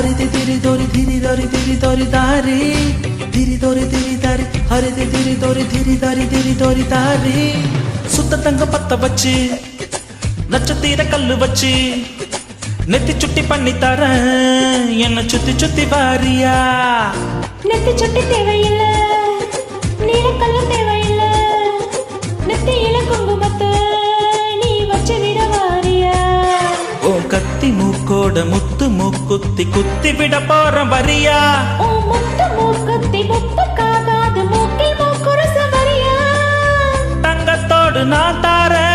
हरे दे तेरे दोरी धीरे दोरी तारे धीरे दोरी हरे दे तेरे दोरी धीरे दोरी तारे சுத்த தங்க பத்த வச்சு நட்சத்திர கல்லு வச்சு நெத்தி சுட்டி பண்ணி தரேன் என்ன சுத்தி சுத்தி வாரியா நெத்தி சுட்டி தேவையில்ல நீலக்கல்லு தேவையில்ல நெத்தியில குங்குமத்தை நீ வச்சு விட வாரியா ஓ கத்தி மூக்கோட முத்து மூக்குத்தி குத்தி விட போறேன் வரியா ஓ முத்து மூக்குத்தி முத்துக்காகாது மூக்கில் மூக்குரச வரியா தங்கத்தோடு நான் தாரேன்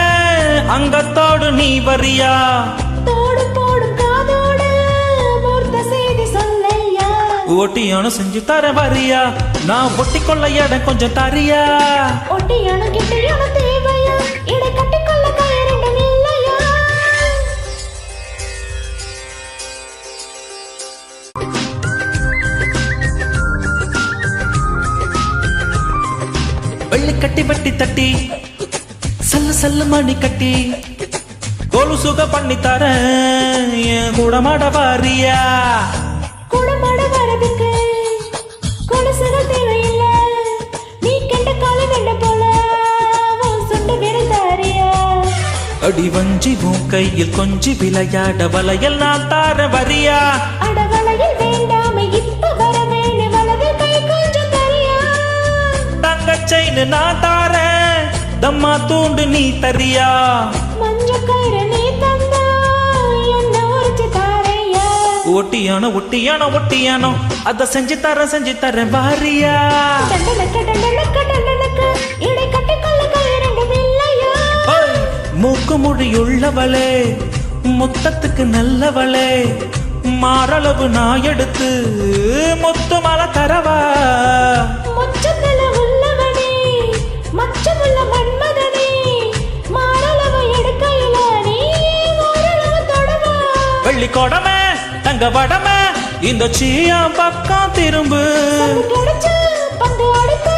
அங்கத்தோடு நீ வரியா தோடு போடும் காதோடு மூர்த்த செய்தி சொல்லையா ஓட்டியான செஞ்சு தர வரியா நான் ஒட்டி கொள்ள இடம் கொஞ்சம் தரியா ஒட்டியான கிட்டியான தேவையா இடை கட்டிக்கொள்ள கயிறுங்கள் இல்லையா வெள்ளி கட்டி வட்டி தட்டி சல்லு சல்லு மணி கட்டி கோலு சுக பண்ணி தரேன் என் கூட மாட வாரியா குடமாட வரதுக்கு கொலுசுகள் தேவையில்லை நீ கண்ட காலம் என்ன போல சுண்டு விருந்தாரியா அடி வஞ்சி உன் கையில் கொஞ்சி விளையாட வலையில் நான் தார வரியா அடவளையில் வேண்டாம இப்ப வர வேணு வலது கை கொஞ்சம் தரியா தங்க செயின் நான் தாரேன் தம்மா தூண்டு நீ தரியா மஞ்ச கயிறு நீ தந்தா என்ன உரிச்சு தாரையா ஒட்டியானோ அத செஞ்சு தரேன் வாரியா டண்டனக்க இடை கட்டிக்கொள்ள கயிறுங்கள் இல்லையா மூக்கு மொழியுள்ளவளே முத்தத்துக்கு நல்லவளே மாரளவு நான் எடுத்து முத்து மலை தரவா மொச்சத்துல உள்ளவனே மச்சமுள்ள மன்மதனே மாரளவு எடுக்கையில நீ ஓரளவு தொடவா வெள்ளி கொடமே தங்க வடமே இந்த சீயா பக்கம் திரும்பு கிடைச்சு பந்து அடிக்க